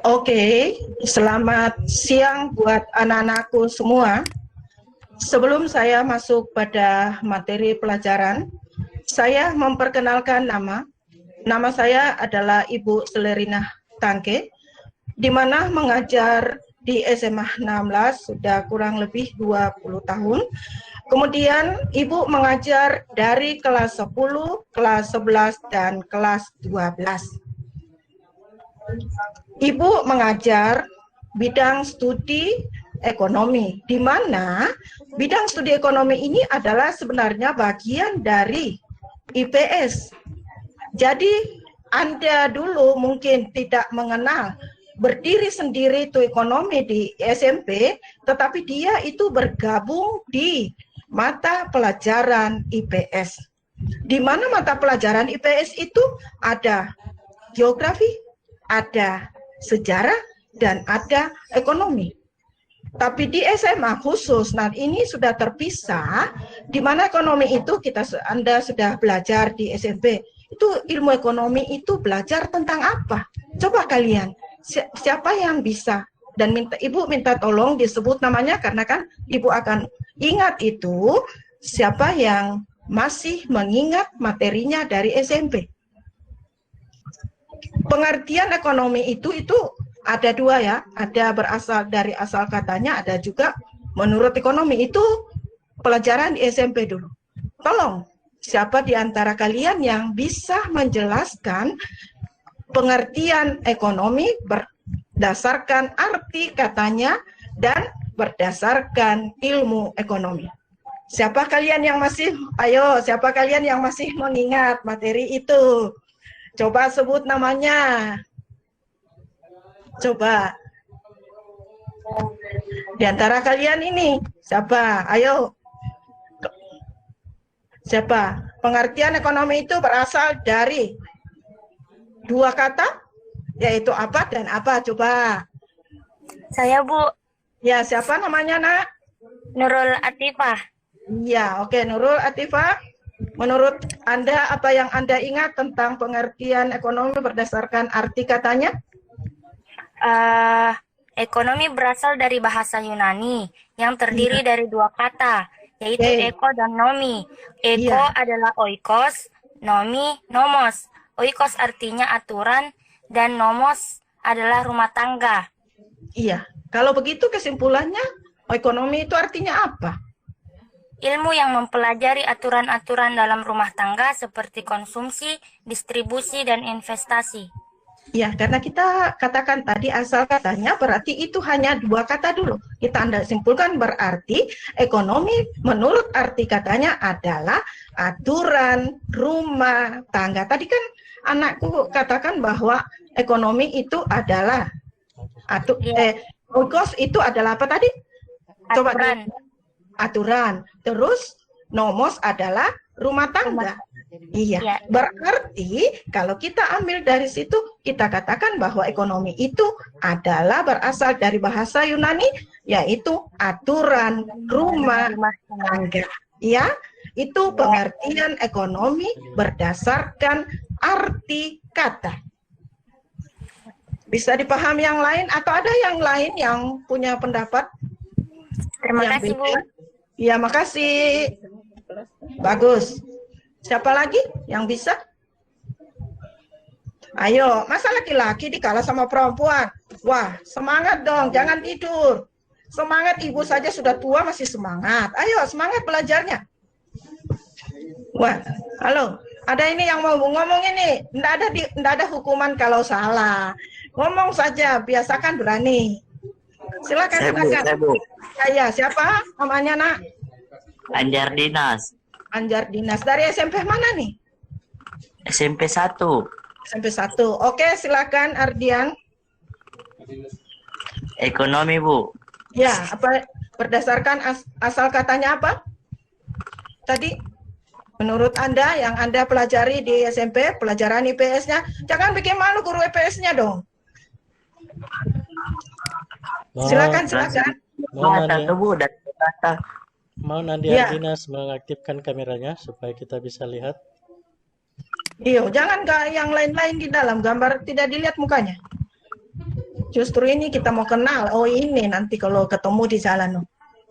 Oke, selamat siang buat anak-anakku semua. Sebelum saya masuk pada materi pelajaran, saya memperkenalkan nama. Nama saya adalah Ibu Selerina Tangke, di mana mengajar di SMA 16 sudah kurang lebih 20 tahun. Kemudian Ibu mengajar dari kelas 10, kelas 11, dan kelas 12. Ibu mengajar bidang studi ekonomi, di mana bidang studi ekonomi ini adalah sebenarnya bagian dari IPS. Jadi Anda dulu mungkin tidak mengenal berdiri sendiri itu ekonomi di SMP, tetapi dia itu bergabung di mata pelajaran IPS. Di mana mata pelajaran IPS itu ada geografi, ada sejarah, dan ada ekonomi. Tapi di SMA khusus, nah ini sudah terpisah, di mana ekonomi itu Anda sudah belajar di SMP. Itu ilmu ekonomi itu belajar tentang apa? Coba kalian, siapa yang bisa? Dan Ibu minta tolong disebut namanya, karena kan Ibu akan ingat itu, siapa yang masih mengingat materinya dari SMP. Pengertian ekonomi itu ada dua ya, ada berasal dari asal katanya, ada juga menurut ekonomi. Itu pelajaran di SMP dulu. Tolong, siapa di antara kalian yang bisa menjelaskan pengertian ekonomi berdasarkan arti katanya dan berdasarkan ilmu ekonomi? Siapa kalian yang masih, siapa kalian yang masih mengingat materi itu? Coba sebut namanya. Coba. Di antara kalian ini, siapa? Ayo. Siapa? Pengertian ekonomi itu berasal dari dua kata, yaitu apa dan apa? Coba. Saya, Bu. Ya, siapa namanya, Nak? Nurul Atifah. Ya, oke, Nurul Atifah. Menurut Anda, apa yang Anda ingat tentang pengertian ekonomi berdasarkan arti katanya? Ekonomi berasal dari bahasa Yunani yang terdiri dari dua kata, yaitu eko dan nomi. Eko adalah oikos, nomi nomos. Oikos artinya aturan, dan nomos adalah rumah tangga. Iya, kalau begitu kesimpulannya, ekonomi itu artinya apa? Ilmu yang mempelajari aturan-aturan dalam rumah tangga seperti konsumsi, distribusi, dan investasi. Ya, karena kita katakan tadi asal katanya, berarti itu hanya dua kata dulu. Kita Anda simpulkan berarti ekonomi menurut arti katanya adalah aturan rumah tangga. Tadi kan anakku katakan bahwa ekonomi itu adalah kos itu adalah apa tadi? Coba aturan. Terus nomos adalah rumah tangga. Iya, berarti kalau kita ambil dari situ, kita katakan bahwa ekonomi itu adalah berasal dari bahasa Yunani, yaitu aturan rumah tangga. Ya, itu pengertian ekonomi berdasarkan arti kata. Bisa dipahami yang lain atau ada yang lain yang punya pendapat? Terima kasih, Bu. Ya, makasih. Bagus. Siapa lagi yang bisa? Ayo, masa laki-laki dikalah sama perempuan? Wah, semangat dong, jangan tidur. Semangat, ibu saja sudah tua masih semangat. Ayo, semangat belajarnya. Wah, halo. Ada ini yang mau ngomong ini. Nggak ada hukuman kalau salah. Ngomong saja, biasakan berani. Silakan. Ya, siapa namanya, Nak? Anjar Dinas. Anjar Dinas. Dari SMP mana nih? SMP 1. SMP 1. Oke, silakan Ardian. Ekonomi, Bu. Ya, apa berdasarkan asal katanya apa? Tadi menurut Anda yang Anda pelajari di SMP, pelajaran IPS-nya, jangan bikin malu guru IPS-nya dong. Silakan. Mau Nadia Dinas mengaktifkan kameranya supaya kita bisa lihat. Iya, jangan yang lain-lain di dalam gambar tidak dilihat mukanya. Justru ini kita mau kenal. Oh ini nanti kalau ketemu di jalan.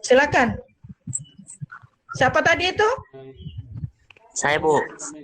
Silakan. Siapa tadi itu? Saya, Bu.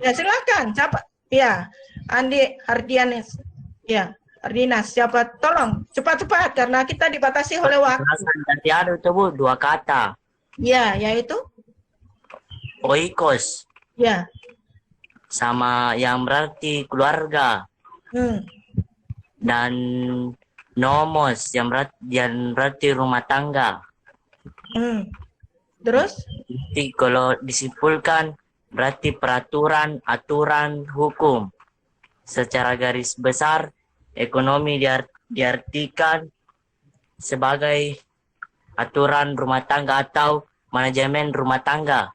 Ya silakan. Siapa? Ya, Andi Ardianis. Ya, Ardinas. Siapa? Tolong cepat-cepat karena kita dibatasi oleh waktu. Berasan dari anu itu, Bu, dua kata. Ya, yaitu? Oikos. Ya. Sama yang berarti keluarga. Dan nomos yang berarti rumah tangga. Terus? Jadi kalau disimpulkan berarti peraturan, aturan, hukum. Secara garis besar, ekonomi diartikan sebagai aturan rumah tangga atau manajemen rumah tangga.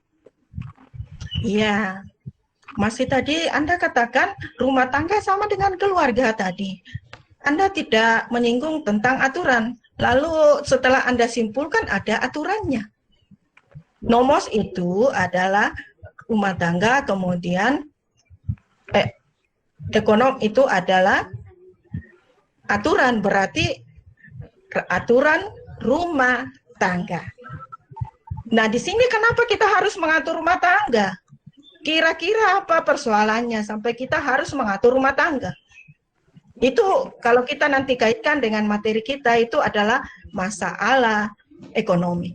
Iya. Masih tadi Anda katakan rumah tangga sama dengan keluarga tadi. Anda tidak menyinggung tentang aturan. Lalu setelah Anda simpulkan ada aturannya. Nomos itu adalah rumah tangga, kemudian ekonom itu adalah aturan, berarti aturan rumah tangga. Nah, di sini kenapa kita harus mengatur rumah tangga? Kira-kira apa persoalannya sampai kita harus mengatur rumah tangga? Itu kalau kita nanti kaitkan dengan materi kita itu adalah masalah ekonomi.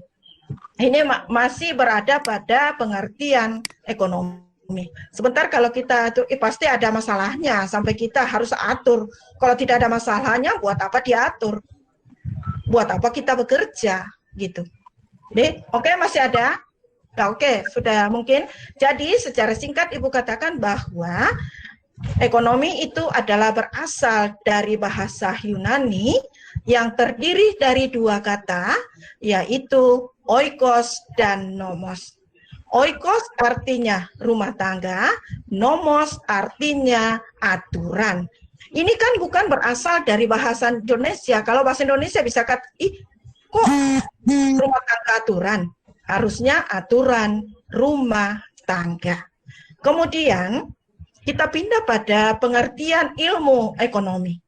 Ini masih berada pada pengertian ekonomi. Sebentar kalau kita atur, pasti ada masalahnya sampai kita harus atur. Kalau tidak ada masalahnya, buat apa diatur? Buat apa kita bekerja? Gitu. Oke, masih ada? Nah, oke, sudah mungkin. Jadi secara singkat Ibu katakan bahwa ekonomi itu adalah berasal dari bahasa Yunani yang terdiri dari dua kata, yaitu oikos dan nomos. Oikos artinya rumah tangga, nomos artinya aturan. Ini kan bukan berasal dari bahasa Indonesia. Kalau bahasa Indonesia bisa kata, kok rumah tangga aturan? Harusnya aturan rumah tangga. Kemudian kita pindah pada pengertian ilmu ekonomi.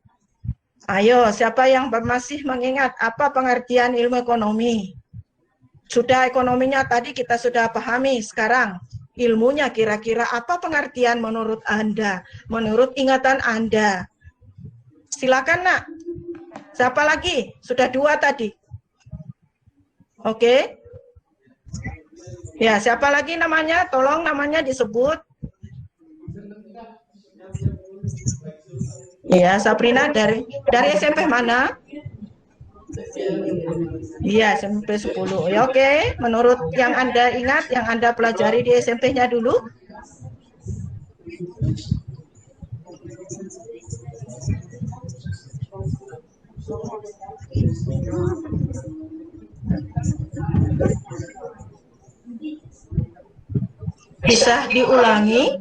Ayo, siapa yang masih mengingat apa pengertian ilmu ekonomi? Sudah ekonominya tadi kita sudah pahami, sekarang ilmunya kira-kira apa pengertian menurut Anda, menurut ingatan Anda? Silakan, Nak. Siapa lagi? Sudah dua tadi. Oke. Ya, siapa lagi namanya? Tolong namanya disebut. Ya, Sabrina dari SMP mana? Iya, SMP 10. Ya, oke. Menurut yang Anda ingat, yang Anda pelajari di SMP-nya dulu. Bisa diulangi?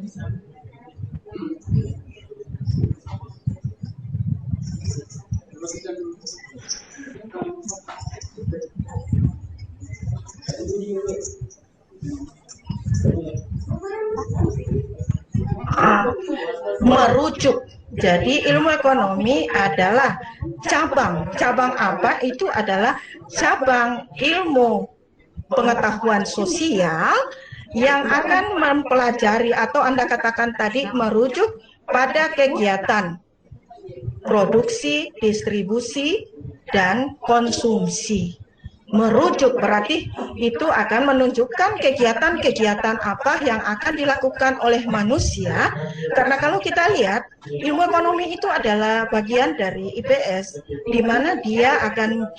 Merujuk. Jadi ilmu ekonomi adalah cabang. Cabang apa? Itu adalah cabang ilmu pengetahuan sosial yang akan mempelajari atau Anda katakan tadi merujuk pada kegiatan produksi, distribusi, dan konsumsi. Merujuk berarti itu akan menunjukkan kegiatan-kegiatan apa yang akan dilakukan oleh manusia. Karena kalau kita lihat, ilmu ekonomi itu adalah bagian dari IPS, di mana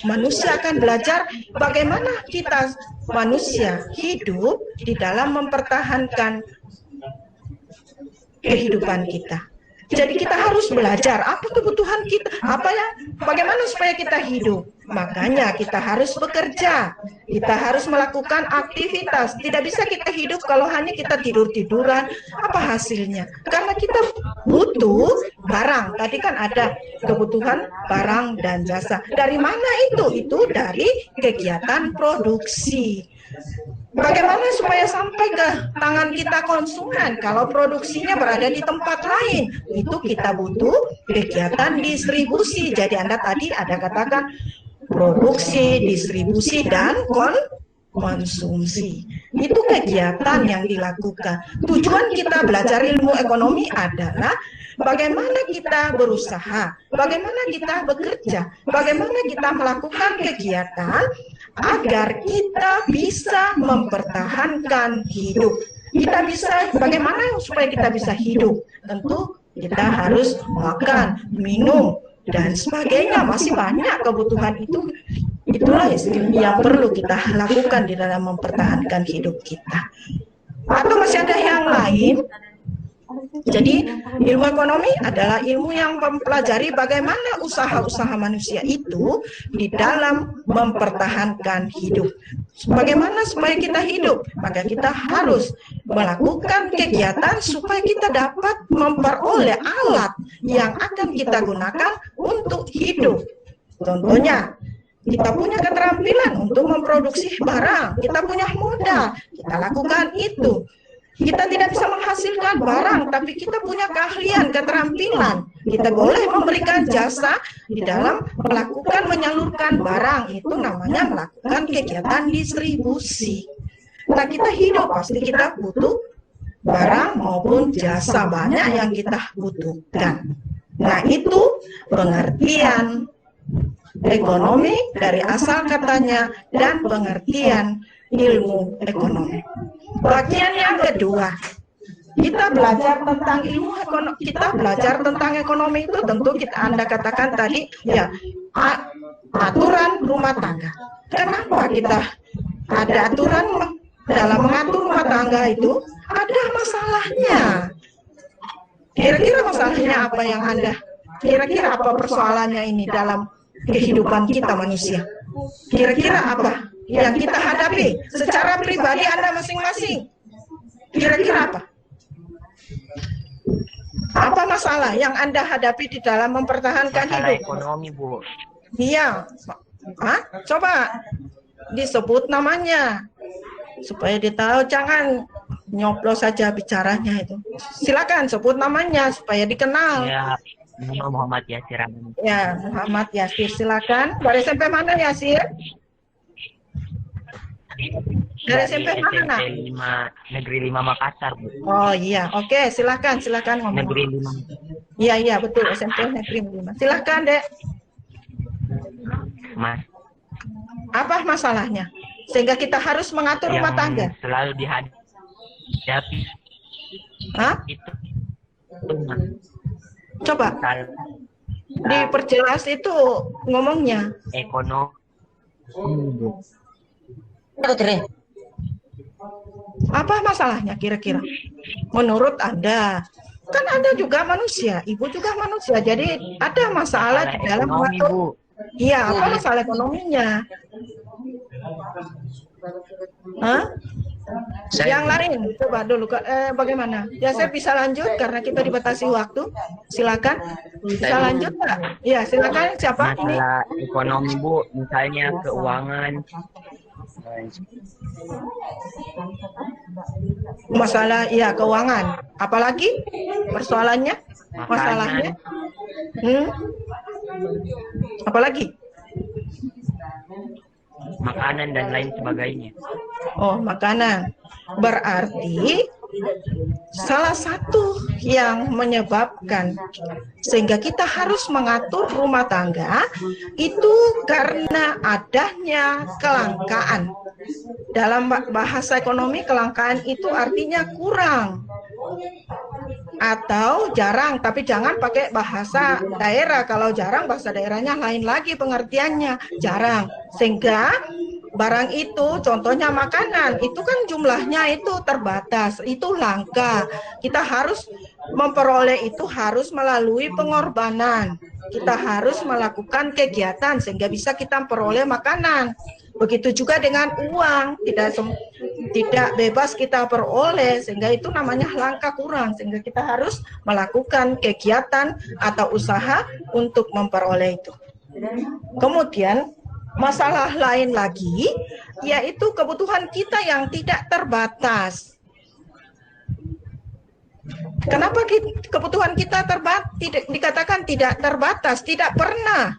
manusia akan belajar bagaimana kita manusia hidup di dalam mempertahankan kehidupan kita. Jadi kita harus belajar apa kebutuhan kita, bagaimana supaya kita hidup. Makanya kita harus bekerja, kita harus melakukan aktivitas. Tidak bisa kita hidup kalau hanya kita tidur-tiduran, apa hasilnya? Karena kita butuh barang. Tadi kan ada kebutuhan barang dan jasa. Dari mana itu? Itu dari kegiatan produksi. Bagaimana supaya sampai ke tangan kita konsumen kalau produksinya berada di tempat lain? Itu kita butuh kegiatan distribusi. Jadi Anda tadi ada katakan produksi, distribusi, dan konsumsi. Itu kegiatan yang dilakukan. Tujuan kita belajar ilmu ekonomi adalah bagaimana kita berusaha, bagaimana kita bekerja, bagaimana kita melakukan kegiatan agar kita bisa mempertahankan hidup. Kita bisa, bagaimana supaya kita bisa hidup? Tentu kita harus makan, minum, dan sebagainya. Masih banyak kebutuhan itu. Itulah yang perlu kita lakukan di dalam mempertahankan hidup kita. Atau masih ada yang lain? Jadi ilmu ekonomi adalah ilmu yang mempelajari bagaimana usaha-usaha manusia itu di dalam mempertahankan hidup. Bagaimana supaya kita hidup? Maka kita harus melakukan kegiatan supaya kita dapat memperoleh alat yang akan kita gunakan untuk hidup. Contohnya, kita punya keterampilan untuk memproduksi barang, kita punya modal, kita lakukan itu. Kita tidak bisa menghasilkan barang, tapi kita punya keahlian, keterampilan. Kita boleh memberikan jasa di dalam melakukan menyalurkan barang. Itu namanya melakukan kegiatan distribusi. Nah, kita hidup pasti kita butuh barang maupun jasa, banyak yang kita butuhkan. Nah, itu pengertian ekonomi dari asal katanya dan pengertian ilmu ekonomi. Bagian yang kedua, kita belajar tentang ilmu ekonomi, kita belajar tentang ekonomi itu tentu Anda katakan tadi ya aturan rumah tangga. Kenapa kita ada aturan dalam mengatur rumah tangga itu? Ada masalahnya. Kira-kira masalahnya apa yang kira-kira apa persoalannya ini dalam kehidupan kita manusia? Kira-kira apa yang kita hadapi secara pribadi Anda masing-masing? Kira-kira apa? Apa masalah yang Anda hadapi di dalam mempertahankan Masalah hidup? ekonomi, Bu. Iya. Coba disebut namanya supaya dia tahu, jangan nyoblos saja bicaranya itu. Silakan sebut namanya supaya dikenal. Ya, nama Muhammad Yasir. Ya, Muhammad Yasir, silakan. Dari SMP mana Yasir? Dari SMP mana? SMP 5, Negeri 5 Makassar, Bu. Oh iya, oke, silakan ngomong. Negeri 5. Iya, betul, SMP Negeri 5. Silakan, Dek. Mas, Apa masalahnya? Sehingga kita harus mengatur yang rumah tangga. selalu dihadapi Hah? itu Mas. Coba diperjelas itu ngomongnya. Ekonomi, Bu. Apa masalahnya kira-kira? Menurut Anda? Kan Anda juga manusia, Ibu juga manusia. Jadi ada masalah di dalam ekonomi, mengatur. Bu. Iya, apa masalah ekonominya? Hah? Yang lain, coba dulu. Bagaimana? Ya, saya bisa lanjut karena kita dibatasi waktu. Silakan. Bisa lanjut, Pak? Ya, silakan. Siapa ini? Masalah ekonomi, Bu, misalnya keuangan. Masalah, ya, keuangan. Apalagi persoalannya? Masalahnya? Apalagi? Makanan dan lain sebagainya. Oh, makanan. Berarti salah satu yang menyebabkan sehingga kita harus mengatur rumah tangga itu karena adanya kelangkaan. Dalam bahasa ekonomi, kelangkaan itu artinya kurang atau jarang, tapi jangan pakai bahasa daerah. Kalau jarang, bahasa daerahnya lain lagi pengertiannya, jarang. Sehingga barang itu, contohnya makanan, itu kan jumlahnya itu terbatas, itu langka. Kita harus memperoleh itu harus melalui pengorbanan. Kita harus melakukan kegiatan sehingga bisa kita memperoleh makanan. Begitu juga dengan uang, tidak bebas kita peroleh, sehingga itu namanya langka, kurang, sehingga kita harus melakukan kegiatan atau usaha untuk memperoleh itu. Kemudian masalah lain lagi yaitu kebutuhan kita yang tidak terbatas. Kenapa kebutuhan kita dikatakan tidak terbatas? Tidak pernah.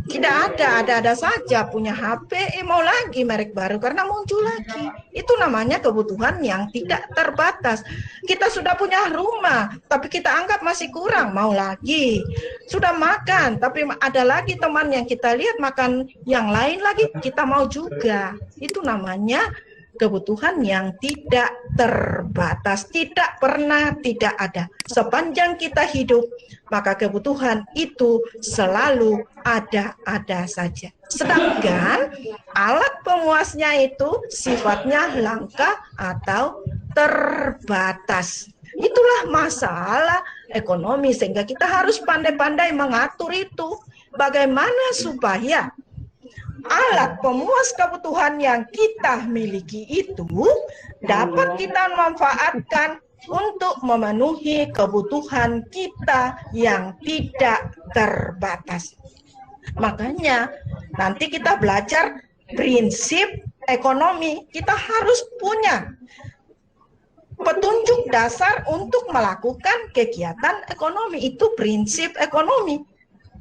Tidak ada saja punya HP, mau lagi merek baru karena muncul lagi. Itu namanya kebutuhan yang tidak terbatas. Kita sudah punya rumah, tapi kita anggap masih kurang, mau lagi. Sudah makan, tapi ada lagi teman yang kita lihat makan yang lain lagi, kita mau juga. Itu namanya kebutuhan yang tidak terbatas, tidak pernah tidak ada. Sepanjang kita hidup, maka kebutuhan itu selalu ada saja. Sedangkan alat pemuasnya itu sifatnya langka atau terbatas. Itulah masalah ekonomi, sehingga kita harus pandai-pandai mengatur itu. Bagaimana supaya alat pemuas kebutuhan yang kita miliki itu dapat kita manfaatkan untuk memenuhi kebutuhan kita yang tidak terbatas. Makanya nanti kita belajar prinsip ekonomi. Kita harus punya petunjuk dasar untuk melakukan kegiatan ekonomi. Itu prinsip ekonomi.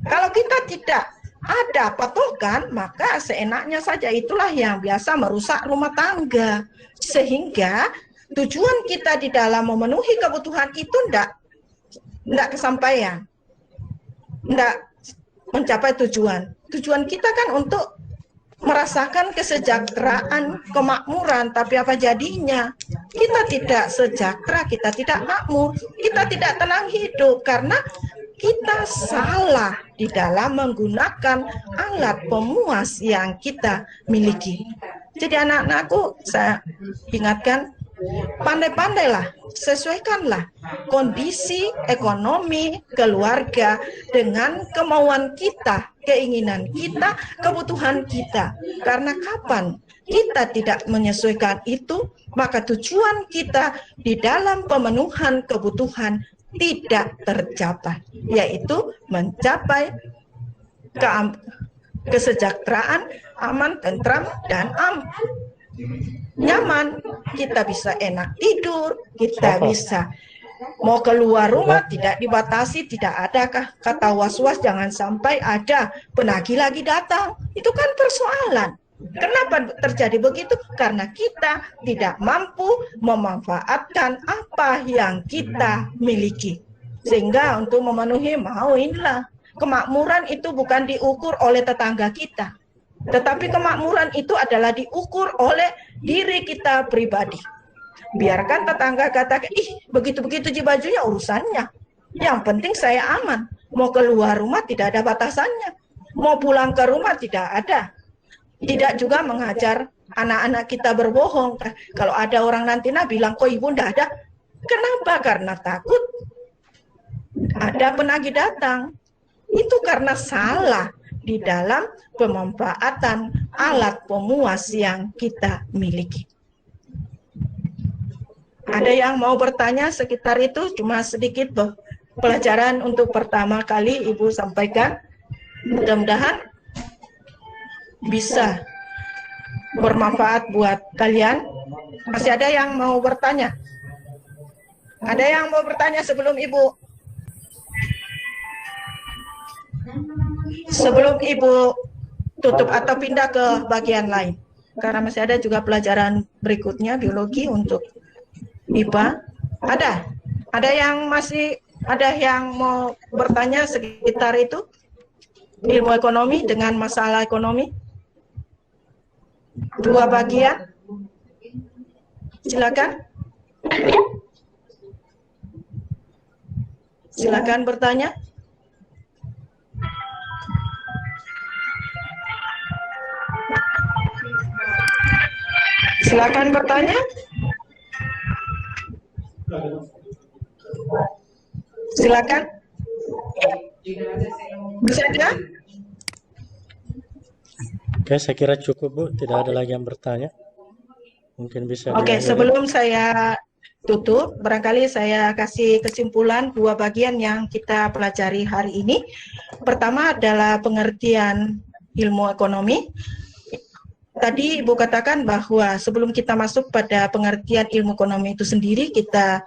Kalau kita tidak ada patokan, maka seenaknya saja. Itulah yang biasa merusak rumah tangga. Sehingga tujuan kita di dalam memenuhi kebutuhan itu tidak kesampaian. Tidak mencapai tujuan. Tujuan kita kan untuk merasakan kesejahteraan, kemakmuran, tapi apa jadinya? Kita tidak sejahtera, kita tidak makmur, kita tidak tenang hidup karena kita salah di dalam menggunakan alat pemuas yang kita miliki. Jadi anak-anakku, saya ingatkan, pandai-pandailah, sesuaikanlah kondisi ekonomi keluarga dengan kemauan kita, keinginan kita, kebutuhan kita. Karena kapan kita tidak menyesuaikan itu, maka tujuan kita di dalam pemenuhan kebutuhan tidak tercapai, yaitu mencapai kesejahteraan, aman, tentram, dan nyaman. Kita bisa enak tidur, kita bisa mau keluar rumah tidak dibatasi, tidak ada kata was-was, jangan sampai ada penagih lagi datang. Itu kan persoalan. Kenapa terjadi begitu? Karena kita tidak mampu memanfaatkan apa yang kita miliki. Sehingga untuk memenuhi inilah, kemakmuran itu bukan diukur oleh tetangga kita. Tetapi kemakmuran itu adalah diukur oleh diri kita pribadi. Biarkan tetangga katakan, ih begitu-begitu bajunya urusannya. Yang penting saya aman. Mau keluar rumah tidak ada batasannya. Mau pulang ke rumah tidak ada. Tidak juga mengajar anak-anak kita berbohong. Kalau ada orang nanti bilang, kok ibu tidak ada? Kenapa? Karena takut ada penagih datang. Itu karena salah di dalam pemanfaatan alat pemuas yang kita miliki. Ada yang mau bertanya sekitar itu? Cuma sedikit pelajaran untuk pertama kali Ibu sampaikan. Mudah-mudahan bisa bermanfaat buat kalian. Masih ada yang mau bertanya? Ada yang mau bertanya sebelum Ibu? Sebelum Ibu tutup atau pindah ke bagian lain. Karena masih ada juga pelajaran berikutnya, biologi untuk IPA. Ada? Ada yang mau bertanya sekitar itu? Ilmu ekonomi dengan masalah ekonomi? Dua bagian. Silakan. Silakan bertanya. Silakan bertanya. Silakan. Bisa kan? Oke, saya kira cukup Bu, tidak ada lagi yang bertanya. Mungkin bisa. Oke, sebelum saya tutup, barangkali saya kasih kesimpulan dua bagian yang kita pelajari hari ini. Pertama adalah pengertian ilmu ekonomi. tadi Ibu katakan bahwa sebelum kita masuk pada pengertian ilmu ekonomi itu sendiri, kita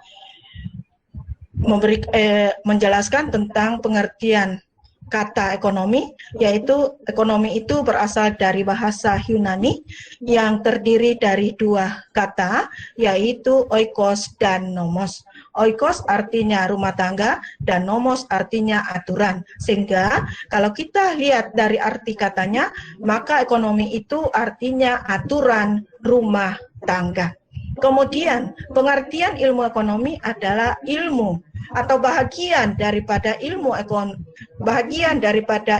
menjelaskan tentang pengertian kata ekonomi, yaitu ekonomi itu berasal dari bahasa Yunani yang terdiri dari dua kata, yaitu oikos dan nomos. Oikos artinya rumah tangga dan nomos artinya aturan. Sehingga kalau kita lihat dari arti katanya, maka ekonomi itu artinya aturan rumah tangga. Kemudian pengertian ilmu ekonomi adalah ilmu atau bagian daripada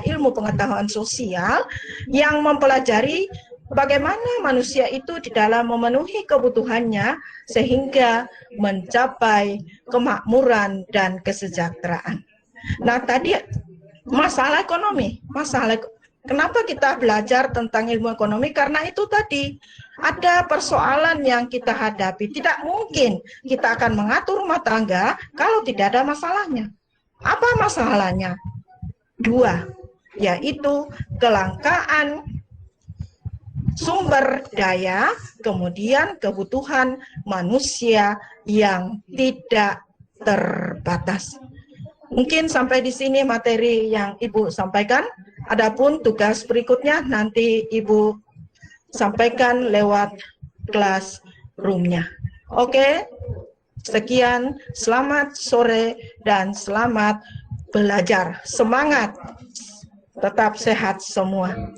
ilmu pengetahuan sosial yang mempelajari bagaimana manusia itu di dalam memenuhi kebutuhannya sehingga mencapai kemakmuran dan kesejahteraan. Nah, tadi masalah ekonomi, kenapa kita belajar tentang ilmu ekonomi? Karena itu tadi ada persoalan yang kita hadapi. Tidak mungkin kita akan mengatur rumah tangga kalau tidak ada masalahnya. Apa masalahnya? Dua, yaitu kelangkaan sumber daya, kemudian kebutuhan manusia yang tidak terbatas. Mungkin sampai di sini materi yang Ibu sampaikan. Adapun tugas berikutnya nanti Ibu sampaikan lewat classroom-nya. Oke, sekian, selamat sore dan selamat belajar. Semangat, tetap sehat semua.